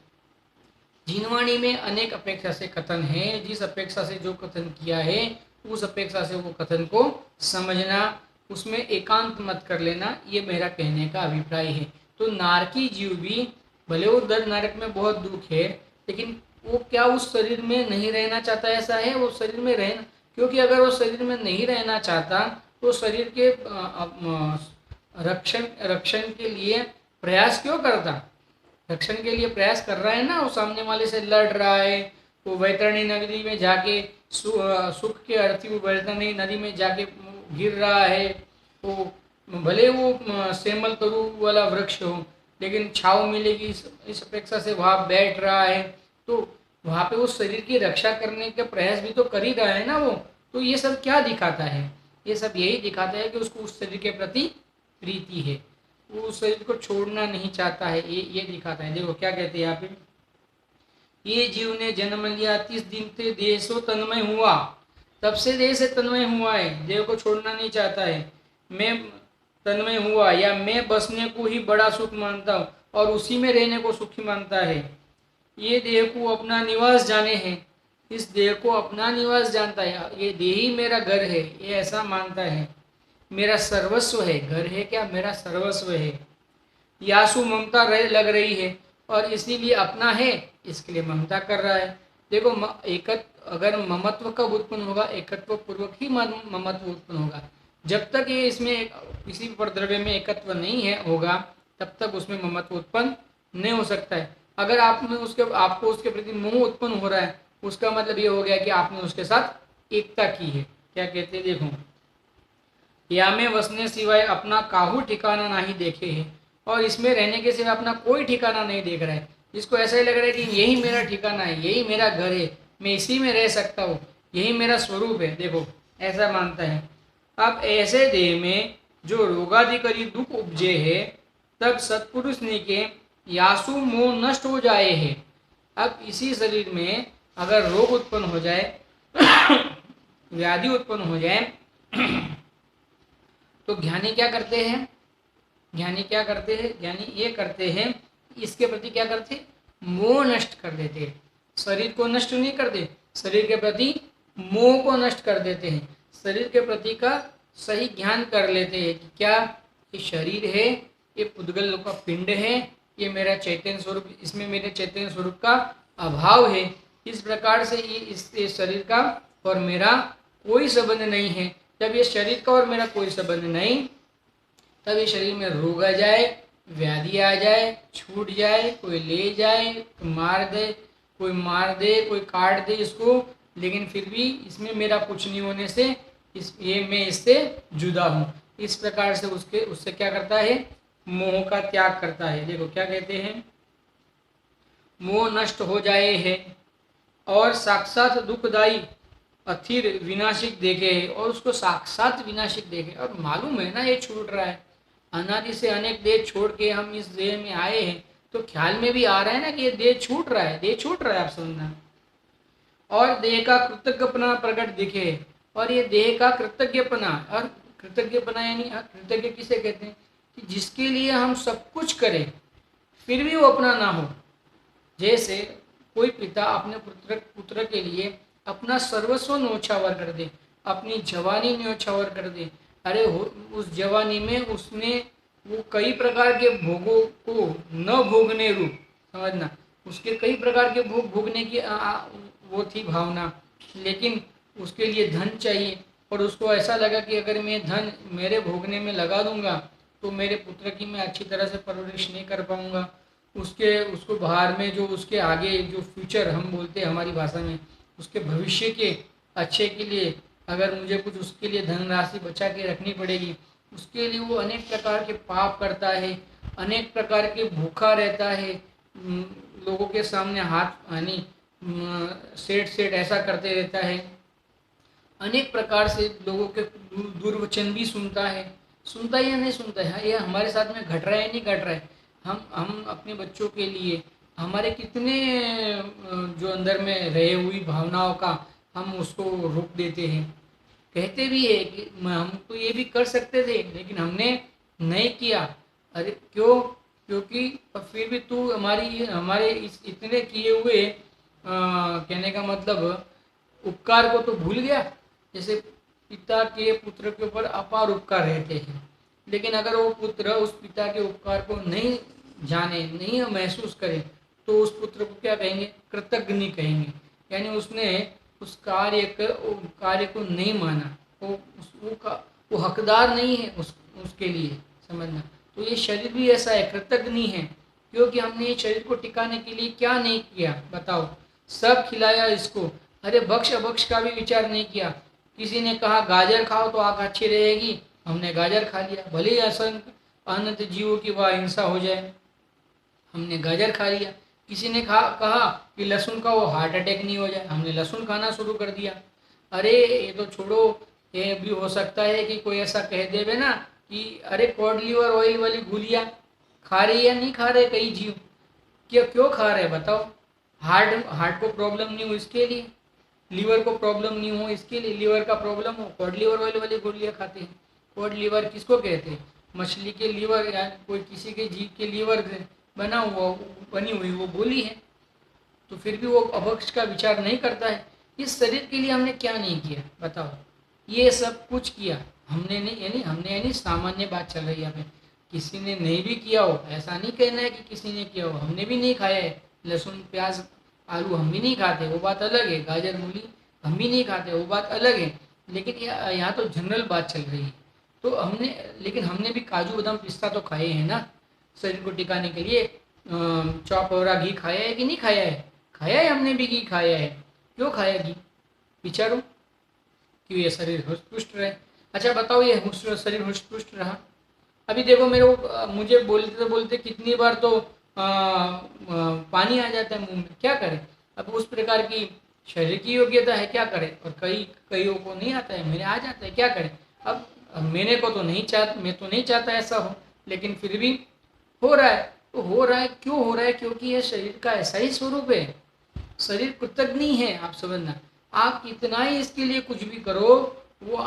जिनवाणी में अनेक अपेक्षा से कथन है, जिस अपेक्षा से जो कथन किया है उस अपेक्षा से वो कथन को समझना, उसमें एकांत मत कर लेना, ये मेरा कहने का अभिप्राय है। तो नारकी जीव भी भले वो दर्द नरक में बहुत दुख है, लेकिन वो क्या उस शरीर में नहीं रहना चाहता? ऐसा है, वो शरीर में रहना, क्योंकि अगर वो शरीर में नहीं रहना चाहता तो शरीर के रक्षण के लिए प्रयास क्यों करता? रक्षण के लिए प्रयास कर रहा है ना, वो सामने वाले से लड़ रहा है, वो वैतरणी नदी में जाके सुख के अर्थी वो वैतरणी नदी में जाके गिर रहा है, वो भले वो सेमल तरु वाला वृक्ष हो, लेकिन छाव मिलेगी इस अपेक्षा से वहाँ बैठ रहा है, तो वहाँ पे वो शरीर की रक्षा करने का प्रयास भी तो कर ही रहा है ना वो। तो ये सब क्या दिखाता है? ये सब यही दिखाता है कि उसको उस शरीर के प्रति प्रीति है, वो उस शरीर को छोड़ना नहीं चाहता है, ये दिखाता है। देखो क्या कहते हैं यहाँ पे, ये जीव ने जन्म लिया 30 दिन से देह से तन्मय हुआ, तब से देह से तन्मय हुआ है, देह को छोड़ना नहीं चाहता है। मैं तन्मय हुआ या मैं बसने को ही बड़ा सुख मानता हूँ और उसी में रहने को सुखी मानता है। ये देह को अपना निवास जाने है, इस देह को अपना निवास जानता है, ये देह ही मेरा घर है, ये ऐसा मानता है। मेरा सर्वस्व है, घर है क्या, मेरा सर्वस्व है। यासु ममता लग रही है और इसीलिए अपना है, इसके लिए ममता कर रहा है। देखो अगर ममत्व कब उत्पन्न होगा, एकत्व पूर्वक ही ममत्व उत्पन्न होगा। जब तक ये इसमें किसी परद्रव्य में एकत्व नहीं है होगा, तब तक उसमें ममत्व उत्पन्न नहीं हो सकता है। अगर आपको उसके प्रति मोह उत्पन्न हो रहा है, उसका मतलब ये हो गया कि आपने उसके साथ एकता की है। क्या कहते हैं देखो, या में वसने सिवाय अपना काहू ठिकाना नहीं देखे है, और इसमें रहने के सिवा अपना कोई ठिकाना नहीं देख रहा है। जिसको ऐसा ही लग रहा है कि यही मेरा ठिकाना है, यही मेरा घर है, मैं इसी में रह सकता हूँ, यही मेरा स्वरूप है, देखो ऐसा मानता है। अब ऐसे देह में जो रोगाधिकारी दुख उपजे है, तब सत्पुरुष ने के यासु मोह नष्ट हो जाए है। अब इसी शरीर में अगर रोग उत्पन्न हो जाए व्याधि उत्पन्न हो जाए तो ज्ञानी क्या करते हैं, ज्ञानी ये करते हैं, इसके प्रति क्या करते हैं, मोह नष्ट कर देते हैं। शरीर को नष्ट नहीं करते, शरीर के प्रति मोह को नष्ट कर देते हैं। शरीर के प्रति का सही ज्ञान कर लेते हैं कि क्या ये शरीर है, ये पुद्गल का पिंड है, ये मेरा चैतन्य स्वरूप, इसमें मेरे चैतन्य स्वरूप का अभाव है। इस प्रकार से इस शरीर का और मेरा कोई संबंध नहीं है। जब ये शरीर का और मेरा कोई संबंध नहीं, तब ये शरीर में रोग आ जाए, व्याधि आ जाए, छूट जाए, कोई ले जाए, कोई मार दे, कोई काट दे इसको, लेकिन फिर भी इसमें मेरा कुछ नहीं होने से मैं इससे जुदा हूँ। इस प्रकार से उससे क्या करता है, मोह का त्याग करता है। देखो क्या कहते हैं, मोह नष्ट हो जाए है और साक्षात दुखदायी अथिर विनाशिक देखे है, और उसको साक्षात विनाशिक देखे, और मालूम है ना ये छूट रहा है। अनादि से अनेक देह छोड़ के हम इस देह में आए हैं, तो ख्याल में भी आ रहा है ना कि ये देह छूट रहा है, आप समझना। और देह का कृतज्ञपना प्रकट दिखे, और ये देह का कृतज्ञपना, और कृतज्ञपना यानी कृतज्ञ किसे कहते हैं, कि जिसके लिए हम सब कुछ करें फिर भी वो अपना ना हो। जैसे कोई पिता अपने पुत्र के लिए अपना सर्वस्व न्योछावर कर दे, अपनी जवानी न्योछावर कर दे। अरे उस जवानी में उसने वो कई प्रकार के भोगों को न भोगने रूप, समझना, उसके कई प्रकार के भोग भोगने की वो थी भावना, लेकिन उसके लिए धन चाहिए, और उसको ऐसा लगा कि अगर मैं धन मेरे भोगने में लगा दूंगा तो मेरे पुत्र की मैं अच्छी तरह से परवरिश नहीं कर पाऊंगा। उसको बाहर में जो उसके आगे जो फ्यूचर हम बोलते हैं हमारी भाषा में, उसके भविष्य के अच्छे के लिए अगर मुझे कुछ उसके लिए धनराशि बचा के रखनी पड़ेगी, उसके लिए वो अनेक प्रकार के पाप करता है, अनेक प्रकार के भूखा रहता है, लोगों के सामने हाथ यानी सेठ ऐसा करते रहता है, अनेक प्रकार से लोगों के दुर्वचन भी सुनता है या नहीं सुनता है, ये हमारे साथ में घट रहा है नहीं घट रहा है। हम अपने बच्चों के लिए हमारे कितने जो अंदर में रहे हुई भावनाओं का हम उसको रोक देते हैं। कहते भी है कि हम तो ये भी कर सकते थे लेकिन हमने नहीं किया। अरे क्यों? क्योंकि फिर भी तू हमारे इतने किए हुए कहने का मतलब उपकार को तो भूल गया। जैसे पिता के पुत्र के ऊपर अपार उपकार रहते हैं, लेकिन अगर वो पुत्र उस पिता के उपकार को नहीं जाने, नहीं महसूस करे, तो उस पुत्र को क्या कहेंगे? कृतज्ञ कहेंगे। यानी उसने उस कार्य को नहीं माना, वो हकदार नहीं है उसके लिए, समझना। तो ये शरीर भी ऐसा है, कृतज्ञ है, क्योंकि हमने ये शरीर को टिकाने के लिए क्या नहीं किया बताओ। सब खिलाया इसको, अरे भक्ष अभक्ष का भी विचार नहीं किया। किसी ने कहा गाजर खाओ तो आँख अच्छी रहेगी, हमने गाजर खा लिया, भले ही असंख्य अनंत जीवों की वह हिंसा हो जाए, हमने गाजर खा लिया। किसी ने कहा कि लहसुन का वो हार्ट अटैक नहीं हो जाए, हमने लहसुन खाना शुरू कर दिया। अरे ये तो छोड़ो, ये भी हो सकता है कि कोई ऐसा कह देवे ना कि अरे कॉड लिवर ऑयल वाली गोलियां खा रहे या नहीं खा रहे कई जीव, क्या क्यों खा रहे बताओ? हार्ट हार्ट को प्रॉब्लम नहीं हो इसके लिए, लीवर को प्रॉब्लम नहीं हो इसके लिए, लीवर का प्रॉब्लम हो कॉड लिवर ऑयल वाली गोलियां खाते हैं। कॉड लीवर किसको कहते हैं? मछली के लीवर या कोई किसी के जीव के लीवर से बनी हुई वो गोली है। तो फिर भी वो अभक्ष का विचार नहीं करता है। इस शरीर के लिए हमने क्या नहीं किया बताओ? ये सब कुछ किया हमने नहीं, यानी सामान्य बात चल रही है यहाँ पे। किसी ने नहीं भी किया हो ऐसा नहीं कहना है कि किसी ने किया हो। हमने भी नहीं खाया है लहसुन प्याज आलू, हम भी नहीं खाते, वो बात अलग है। गाजर मूली हम भी नहीं खाते, वो बात अलग है। लेकिन यहाँ तो जनरल बात चल रही है। तो लेकिन हमने भी काजू बादाम पिस्ता तो खाए हैं ना शरीर को टिकाने के लिए। चौक और घी खाया है कि नहीं खाया है? खाया है, हमने भी घी खाया है। क्यों खाया घी विचारो, क्यों ये शरीर हुष्ट रहे। अच्छा बताओ, ये शरीर हुष्ट रहा। अभी देखो मुझे बोलते बोलते कितनी बार तो पानी आ जाता है मुंह में, क्या करें? अब उस प्रकार की शरीर की योग्यता है, क्या करें? और कईयों को नहीं आता है, मेरे आ जाता है, क्या करें? अब मैंने को तो नहीं चाहता, मैं तो नहीं चाहता ऐसा हो, लेकिन फिर भी हो रहा है। तो हो रहा है, क्यों हो रहा है? क्योंकि यह शरीर का ऐसा ही स्वरूप है। शरीर कृतज्ञ नहीं है, आप समझना। आप कितना ही इसके लिए कुछ भी करो, वो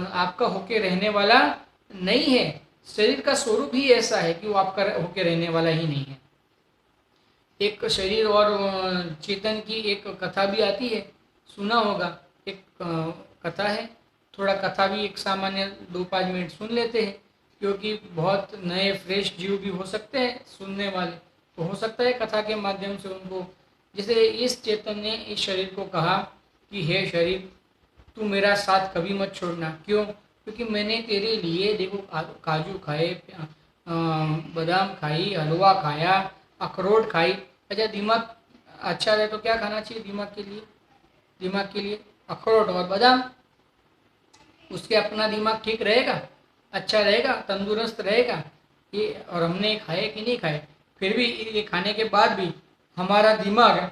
आपका होके रहने वाला नहीं है। शरीर का स्वरूप ही ऐसा है कि वो आपका होके रहने वाला ही नहीं है। एक शरीर और चेतन की एक कथा भी आती है, सुना होगा। एक कथा है, थोड़ा कथा भी एक सामान्य 2-5 मिनट सुन लेते हैं, क्योंकि बहुत नए फ्रेश जीव भी हो सकते हैं सुनने वाले, तो हो सकता है कथा के माध्यम से उनको, जैसे इस चेतन ने इस शरीर को कहा कि हे शरीर, तू मेरा साथ कभी मत छोड़ना। क्यों? क्योंकि मैंने तेरे लिए देखो काजू खाए, बादाम खाई, हलवा खाया, अखरोट खाई। अच्छा, दिमाग अच्छा रहे तो क्या खाना चाहिए दिमाग के लिए? दिमाग के लिए अखरोट और बादाम। उसके अपना दिमाग ठीक रहेगा, अच्छा रहेगा, तंदुरुस्त रहेगा। ये और हमने खाए कि नहीं खाए? फिर भी ये खाने के बाद भी हमारा दिमाग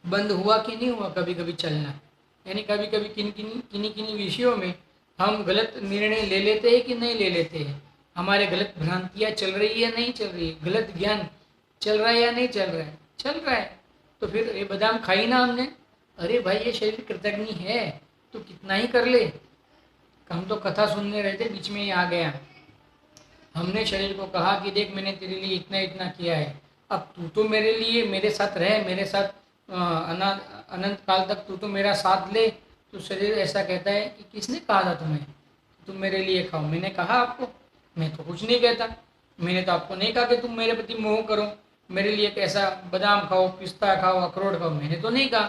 बंद हुआ कि नहीं हुआ कभी कभी चलना? यानी कभी कभी किन्हीं विषयों में हम गलत निर्णय ले लेते हैं कि नहीं ले लेते हैं? हमारे गलत भ्रांतियाँ चल रही है नहीं चल रही है? गलत ज्ञान चल रहा है या नहीं चल रहा है? चल रहा है। तो फिर ये बादाम खाई ना हमने, अरे भाई ये शरीर कृतज्ञ है, तो कितना ही कर ले। हम तो कथा सुनने रहे थे, बीच में ही आ गया। हमने शरीर को कहा कि देख मैंने तेरे लिए इतना इतना किया है, अब तू तो मेरे लिए मेरे साथ रहे, मेरे साथ अनंत काल तक तू तो मेरा साथ ले। तो शरीर ऐसा कहता है कि किसने कहा था तुम्हें तुम मेरे लिए खाओ? मैंने कहा आपको? मैं तो कुछ नहीं कहता, मैंने तो आपको नहीं कहा कि तुम मेरे प्रति मोह करो, मेरे लिए कैसा बादाम खाओ, पिस्ता खाओ, अखरोट खाओ, मैंने तो नहीं कहा।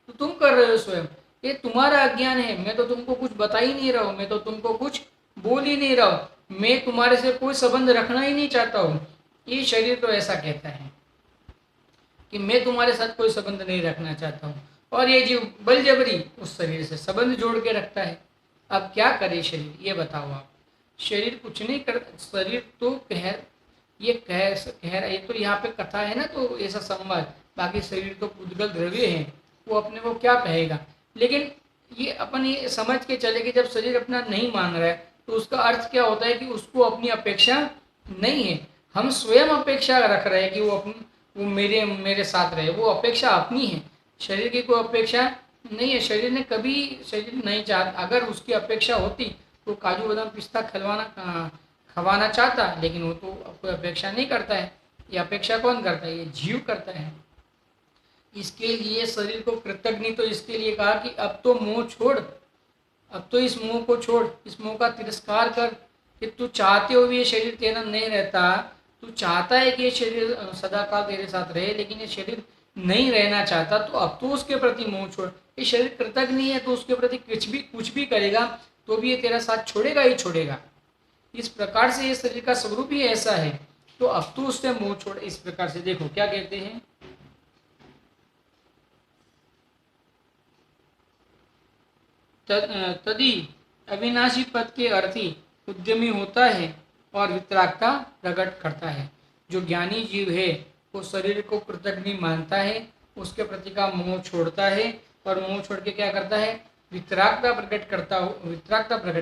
तो तुम कर रहे हो स्वयं, ये तुम्हारा अज्ञान है। मैं तो तुमको कुछ बता ही नहीं रहा हूँ, मैं तो तुमको कुछ बोल ही नहीं रहा हूँ, मैं तुम्हारे से कोई संबंध रखना ही नहीं चाहता हूँ। ये शरीर तो ऐसा कहता है कि मैं तुम्हारे साथ कोई संबंध नहीं रखना चाहता हूँ, और ये जीव बलजबरी उस शरीर से संबंध जोड़ के रखता है। अब क्या करे शरीर, ये बताओ आप? शरीर कुछ नहीं कर, शरीर तो कह रहा है, तो यहाँ पे कथा है ना, तो ऐसा संवाद। बाकी शरीर तो पुद्गल द्रव्य है, वो अपने को क्या कहेगा? लेकिन ये अपन ये समझ के चले कि जब शरीर अपना नहीं मान रहा है, तो उसका अर्थ क्या होता है कि उसको अपनी अपेक्षा नहीं है। हम स्वयं अपेक्षा रख रहे हैं कि वो मेरे साथ रहे, वो अपेक्षा अपनी है। शरीर की कोई अपेक्षा नहीं है। शरीर ने कभी, शरीर नहीं चाहता, अगर उसकी अपेक्षा होती तो काजू बादाम पिस्ता खवाना चाहता, लेकिन वो तो कोई अपेक्षा नहीं करता है। ये अपेक्षा कौन करता है? ये जीव करता है। इसके लिए शरीर को कृतज्ञ तो इसके लिए कहा कि अब तो मोह छोड़, अब तो इस मोह को छोड़, इस मोह का तिरस्कार कर कि तू चाहते हुए ये शरीर तेरा नहीं रहता, तू चाहता है कि ये शरीर सदाकाल तेरे साथ रहे, लेकिन ये शरीर नहीं रहना चाहता, तो अब तो उसके प्रति मोह छोड़। ये शरीर कृतज्ञ नहीं है तो उसके प्रति कुछ भी करेगा तो भी ये तेरा साथ छोड़ेगा ही छोड़ेगा। इस प्रकार से ये शरीर का स्वरूप ही ऐसा है, तो अब तो उससे मोह छोड़। इस प्रकार से देखो क्या कहते हैं, तदी अविनाशी पद के अर्थी उद्यमी होता है और वितरागता प्रकट करता है। जो ज्ञानी जीव है वो शरीर को पृथक नहीं मानता है, उसके प्रति का मोह छोड़ता है और मोह छोड़ के क्या करता है, वितरागता प्रकट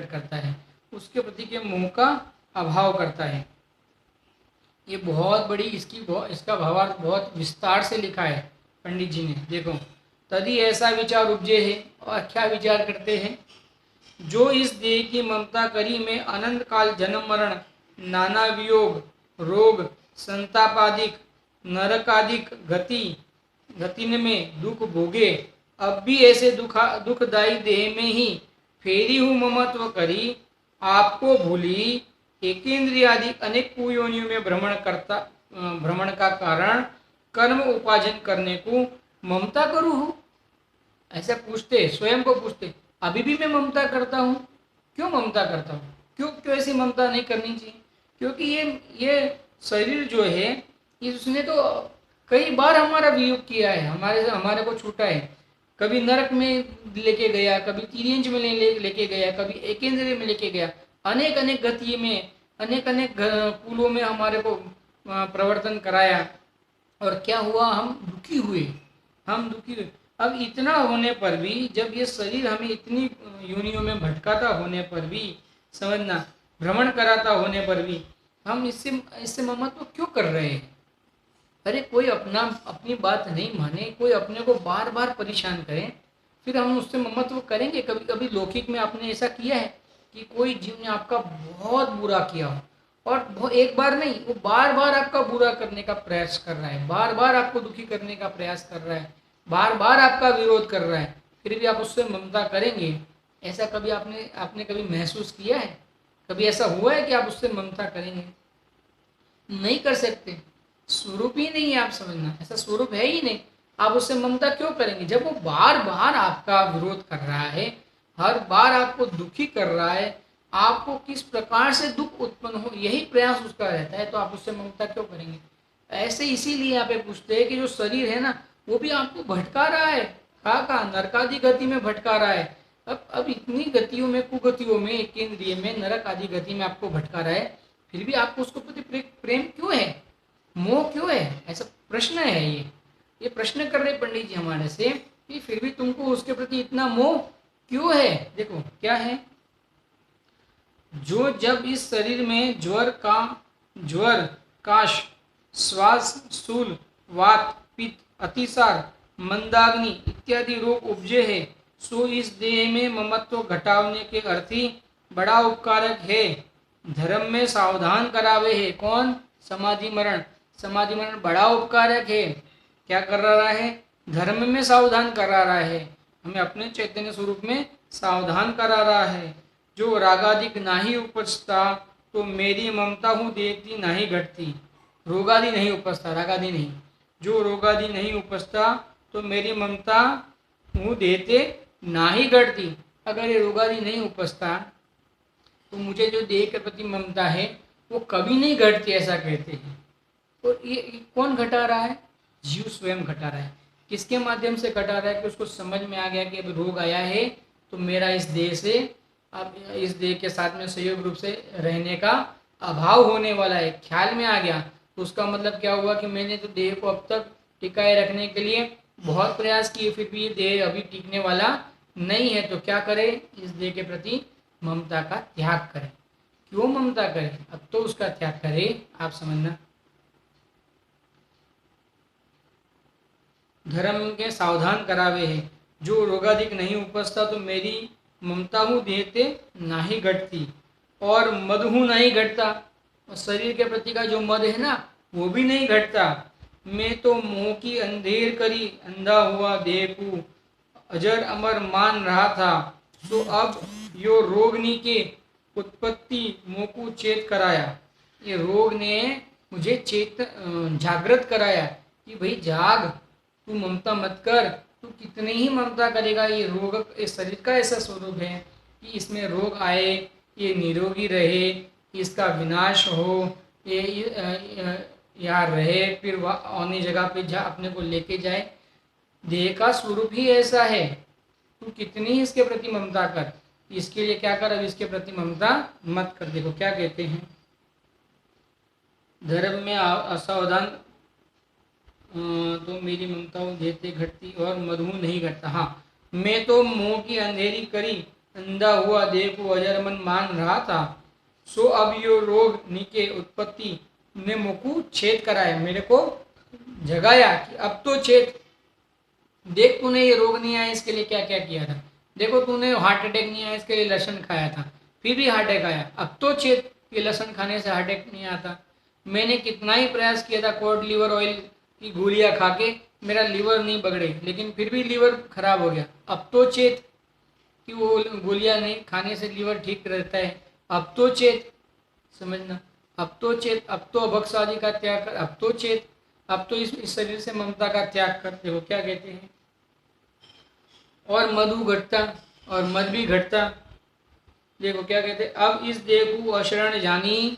करता है, उसके प्रति के मोह का अभाव करता है। ये बहुत बड़ी इसका भावार्थ बहुत विस्तार से लिखा है पंडित जी ने। देखो, तभी ऐसा विचार उपजे है, और क्या विचार करते हैं, जो इस देह की ममता करी में अनंत काल जन्म मरण नाना वियोग रोग संतापादिक नरकादिक गति में दुख भोगे, अब भी ऐसे दुखदायी देह में ही फेरी हूँ ममत्व करी, आपको भूली एकेंद्रियादि अनेक कुयोनियों में भ्रमण का कारण कर्म उपार्जन करने को ममता करूँ हूँ। ऐसा पूछते, स्वयं को पूछते, अभी भी मैं ममता करता हूँ, क्यों ममता करता हूँ, क्यों ऐसी ममता नहीं करनी चाहिए। क्योंकि ये शरीर जो है, इसने तो कई बार हमारा वियोग किया है, हमारे को छूटा है। कभी नरक में लेके गया, कभी तिर्यंज में लेके गया, कभी एकेंद्रिय में लेके गया, अनेक अनेक गति में अनेक अनेक कुलों में हमारे को प्रवर्तन कराया, और क्या हुआ, हम दुखी हुए। अब इतना होने पर भी, जब ये शरीर हमें इतनी योनियों में भटकाता होने पर भी, समझना, भ्रमण कराता होने पर भी हम इससे ममत्व क्यों कर रहे हैं। अरे कोई अपनी बात नहीं माने, कोई अपने को बार बार परेशान करे, फिर हम उससे ममत्व करेंगे। कभी कभी लौकिक में आपने ऐसा किया है कि कोई जीव ने आपका बहुत बुरा किया हो, और वो एक बार नहीं, वो बार बार आपका बुरा करने का प्रयास कर रहा है, बार बार आपको दुखी करने का प्रयास कर रहा है, बार बार आपका विरोध कर रहा है, फिर भी आप उससे ममता करेंगे। ऐसा कभी आपने कभी महसूस किया है? कभी ऐसा हुआ है कि आप उससे ममता करेंगे? नहीं कर सकते, स्वरूप ही नहीं है। आप समझना, ऐसा स्वरूप है ही नहीं। आप उससे ममता क्यों करेंगे जब वो बार बार आपका विरोध कर रहा है, हर बार आपको दुखी कर रहा है, आपको किस प्रकार से दुख उत्पन्न हो यही प्रयास उसका रहता है, तो आप उससे ममता क्यों करेंगे। ऐसे इसीलिए यहाँ पे पूछते हैं कि जो शरीर है ना, वो भी आपको भटका रहा है, कहाँ नरकादि गति में भटका रहा है। अब इतनी गतियों में, कुगतियों में, केंद्रीय में, नरक आदि गति में आपको भटका रहा है, फिर भी आपको उसको प्रति प्रेम क्यों है, मोह क्यों है? ऐसा प्रश्न है। ये प्रश्न कर रहे पंडित जी हमारे से कि फिर भी तुमको उसके प्रति इतना मोह क्यों है। देखो क्या है, जो जब इस शरीर में ज्वर काश श्वास शूल वात पित्त अतिसार मंदाग्नि इत्यादि रोग उपजे है, सो इस देह में ममत्व घटावने के अर्थी बड़ा उपकारक है। धर्म में सावधान करावे है। कौन? समाधि मरण बड़ा उपकारक है। क्या कर रहा है? धर्म में सावधान करा रहा है, हमें अपने चैतन्य स्वरूप में सावधान करा रहा है। जो रागादिक नाही उपजता, तो मेरी ममता हूँ देती नहीं घटती। रोगादि नहीं उपजता, रागादि नहीं, जो रोगादि नहीं उपजता तो मेरी ममता हूँ देते नाही घटती। अगर ये रोगादि नहीं उपजता तो मुझे जो देह के प्रति ममता है वो कभी नहीं घटती, ऐसा कहते हैं। और ये कौन घटा रहा है? जीव स्वयं घटा रहा है। किसके माध्यम से घटा रहा है? कि उसको समझ में आ गया कि अब रोग आया है, तो मेरा इस देह से, अब इस देह के साथ में संयोग रूप से रहने का अभाव होने वाला है, ख्याल में आ गया। तो उसका मतलब क्या हुआ कि मैंने तो देह को अब तक टिकाए रखने के लिए बहुत प्रयास किए, फिर भी ये देह अभी टिकने वाला नहीं है। तो क्या करे? इस देह के प्रति ममता का त्याग करे। क्यों ममता करे? अब तो उसका त्याग करे। आप समझना, धर्म के सावधान करावे है। जो रोगाधिक नहीं उपजता, तो मेरी ममता हूँ देते नाही घटती, और मद हूँ नहीं घटता। और शरीर के प्रति का जो मद है ना, वो भी नहीं घटता। मैं तो मोह की अंधेर करी अंधा हुआ देह को अजर अमर मान रहा था, तो अब यो रोगनी के उत्पत्ति मोह को चेत कराया। ये रोग ने मुझे जागृत कराया कि भाई जाग, तू ममता मत कर। तू कितने ही ममता करेगा, ये रोग, इस शरीर का ऐसा स्वरूप है कि इसमें रोग आए, ये निरोगी रहे, इसका विनाश हो, ये यहाँ रहे, फिर अन्य जगह पे जा अपने को लेके जाए। देह का स्वरूप ही ऐसा है, तू कितनी ही इसके प्रति ममता कर। इसके लिए क्या कर, अब इसके प्रति ममता मत कर। देखो क्या कहते हैं, धर्म में असावधान तो मेरी ममता देते घटती और मधु नहीं घटता। हाँ, मैं तो मुंह की अंधेरी करी, अंधा हुआ देह को अजर मन मान रहा था, सो अब यो रोग निके उत्पत्ति ने मुकु छेद कराया, मेरे को जगाया कि अब तो छेद देख, तूने ये रोग नहीं आया इसके लिए क्या क्या किया था, देखो तूने हार्ट अटैक नहीं आया इसके लिए लहसुन खाया था, फिर भी हार्ट अटैक आया, अब तो छेद ये लहसुन खाने से हार्ट अटैक नहीं आता। मैंने कितना ही प्रयास किया था कॉड लिवर ऑयल की गोलियां खा के मेरा लीवर नहीं बगड़े, लेकिन फिर भी लीवर खराब हो गया, अब तो चेत कि वो गोलियां नहीं खाने से लीवर ठीक रहता है, अब तो चेत, समझना, अब तो चेत, अब तो अभक्ष आदि का त्याग कर, अब तो चेत, अब तो इस शरीर से ममता का त्याग कर। देखो क्या कहते हैं, और मधु घटता और मद भी घटता। देखो क्या कहते हैं, अब इस देह को अशरण जानी,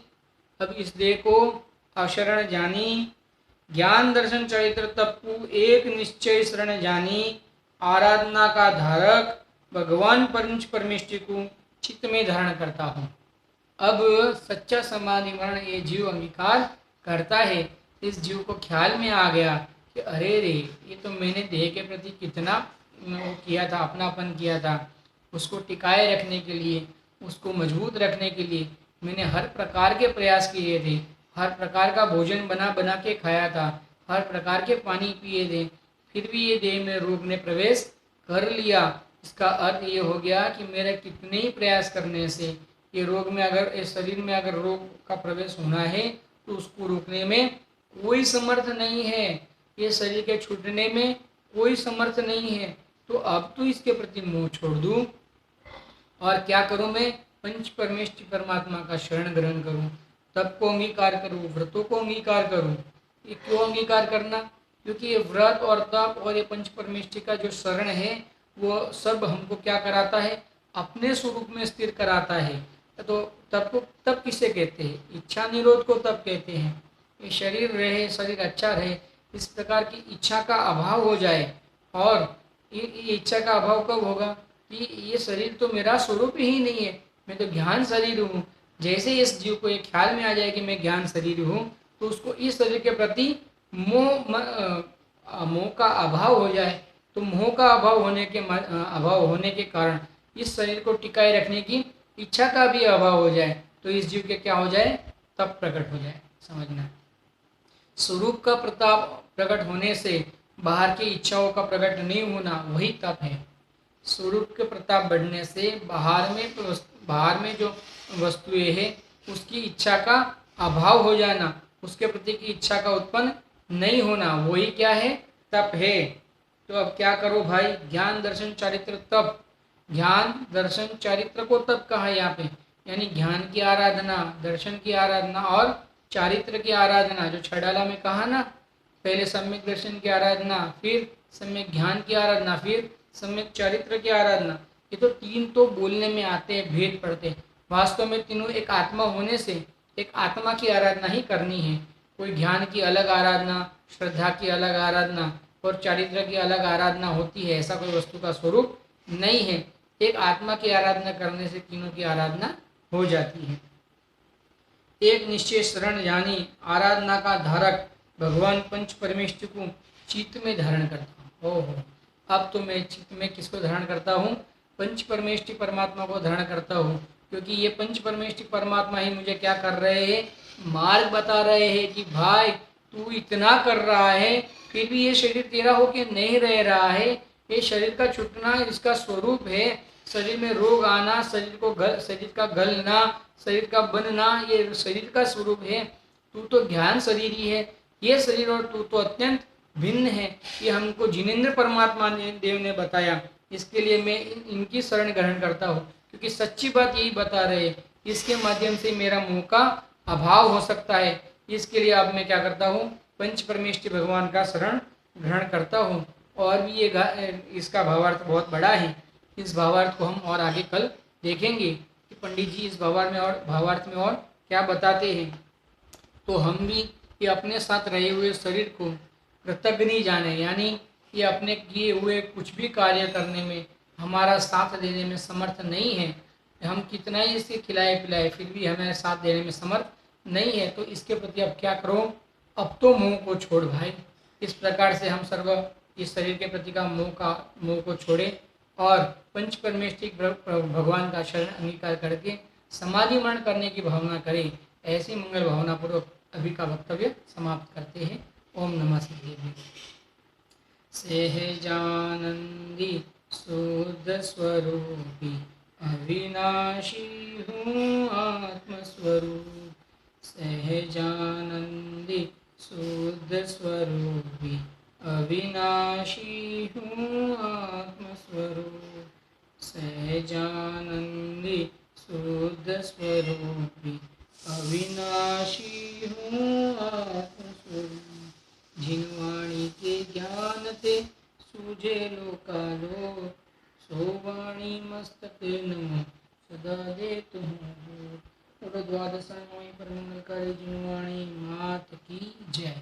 अब इस देह को अशरण जानी, ज्ञान दर्शन चरित्र तप को एक निश्चय शरण जानी, आराधना का धारक भगवान पंच परमेष्टि को चित्त में धारण करता हूँ। अब सच्चा समाधि मरण ये जीव अंगीकार करता है, इस जीव को ख्याल में आ गया कि अरे रे, ये तो मैंने देह के प्रति कितना वो किया था, अपनापन किया था, उसको टिकाए रखने के लिए, उसको मजबूत रखने के लिए मैंने हर प्रकार के प्रयास किए थे, हर प्रकार का भोजन बना बना के खाया था, हर प्रकार के पानी पिए थे, फिर भी ये देह में रोग ने प्रवेश कर लिया। इसका अर्थ ये हो गया कि मेरे कितने ही प्रयास करने से ये रोग में, अगर इस शरीर में अगर रोग का प्रवेश होना है तो उसको रोकने में कोई समर्थ नहीं है, ये शरीर के छूटने में कोई समर्थ नहीं है। तो अब तो इसके प्रति मोह छोड़ दूं और क्या करूं, मैं पंच परमेष्टि परमात्मा का शरण ग्रहण करूं, तप को अंगीकार करूं, व्रतों को अंगीकार करूं। ये क्यों अंगीकार करना, क्योंकि ये व्रत और तप और ये पंच परमेष्टि का जो शरण है वो सब हमको क्या कराता है, अपने स्वरूप में स्थिर कराता है। तो तप को, तप किसे कहते हैं, इच्छा निरोध को तप कहते हैं। ये शरीर रहे, शरीर अच्छा रहे, इस प्रकार की इच्छा का अभाव हो जाए। और ये इच्छा का अभाव कब होगा कि ये शरीर तो मेरा स्वरूप ही नहीं है, मैं तो ज्ञान शरीर हूँ। जैसे इस जीव को एक ख्याल में आ जाए कि मैं ज्ञान शरीर हूँ, तो उसको इस शरीर के प्रति मोह का अभाव हो जाए। तो मोह का अभाव होने के कारण इस शरीर को टिकाए रखने की इच्छा का भी अभाव हो जाए, तो इस जीव के क्या हो जाए, तप प्रकट हो जाए। समझना, स्वरूप का प्रताप प्रकट होने से बाहर की इच्छाओं का प्रकट नहीं होना वही तप है। स्वरूप के प्रताप बढ़ने से बाहर में जो वस्तुएं हैं उसकी इच्छा का अभाव हो जाना, उसके प्रति की इच्छा का उत्पन्न नहीं होना, वही क्या है, तप है। तो अब क्या करो भाई, ज्ञान दर्शन चारित्र तप, ज्ञान दर्शन चारित्र को तप कहा यहाँ पे, यानी ज्ञान की आराधना, दर्शन की आराधना और चारित्र की आराधना। जो छडाला में कहा ना, पहले सम्यक दर्शन की आराधना, फिर सम्यक ज्ञान की आराधना, फिर सम्यक चारित्र की आराधना। ये तो तीन तो बोलने में आते हैं, भेद पड़ते हैं, वास्तव में तीनों एक आत्मा होने से एक आत्मा की आराधना ही करनी है। कोई ज्ञान की अलग आराधना, श्रद्धा की अलग आराधना और चारित्र की अलग आराधना होती है, ऐसा कोई वस्तु का स्वरूप नहीं है। एक आत्मा की आराधना करने से तीनों की आराधना हो जाती है। एक निश्चय शरण जानी, आराधना का धारक भगवान पंच परमेष्टि को चित्त में धारण करता हूँ। ओहो, अब तो मैं चित्त में किसको धारण करता हूँ, पंच परमेष्टि परमात्मा को धारण करता हूँ। क्योंकि ये पंच परमेष्टि परमात्मा ही मुझे क्या कर रहे हैं, मार्ग बता रहे हैं कि भाई तू इतना कर रहा है फिर भी ये शरीर तेरा होके नहीं रह रहा है, ये शरीर का छूटना इसका स्वरूप है, शरीर में रोग आना, शरीर का गलना, शरीर का बनना, ये शरीर का स्वरूप है। तू तो ज्ञान शरीर ही है, ये शरीर और तू तो अत्यंत भिन्न है। ये हमको जिनेन्द्र परमात्मा ने देव ने बताया, इसके लिए मैं इनकी शरण ग्रहण करता हूँ, क्योंकि सच्ची बात यही बता रहे, इसके माध्यम से मेरा मोह का अभाव हो सकता है। इसके लिए अब मैं क्या करता हूँ, पंच परमेष्टि भगवान का शरण ग्रहण करता हूँ। और भी ये इसका भावार्थ बहुत बड़ा है, इस भावार्थ को हम और आगे कल देखेंगे कि पंडित जी इस भावार्थ में और क्या बताते हैं। तो हम भी ये अपने साथ रहे हुए शरीर को कृतज्ञ जाने, यानी ये अपने किए हुए कुछ भी कार्य करने में हमारा साथ देने में समर्थ नहीं है, हम कितना ही इसे खिलाए पिलाए फिर भी हमें साथ देने में समर्थ नहीं है, तो इसके प्रति अब क्या करो, अब तो मोह को छोड़ भाई। इस प्रकार से हम सर्व इस शरीर के प्रति का मोह को छोड़ें और पंच परमेष्ठिक भगवान का शरण अंगीकार करके समाधि मरण करने की भावना करें। ऐसी मंगल भावना पूर्वक अभी का वक्तव्य समाप्त करते हैं। ओम नमः सिद्धेभ्यो। सहजानंदी शुद्ध स्वरूपी अविनाशी हूँ आत्मस्वरूप। सहजानंदी शुद्ध स्वरूपी अविनाशी हूँ आत्मस्वरूप। सहजानंदी शुद्ध स्वरूपी अविनाशी हूँ आत्मस्वरूप। जिनवाणी के ज्ञान ते सूझे लोकालो, सोवाणी मस्तक नमो सदा दे तुम। द्वादश पर मंगलकारी जिनवाणी मात की जय।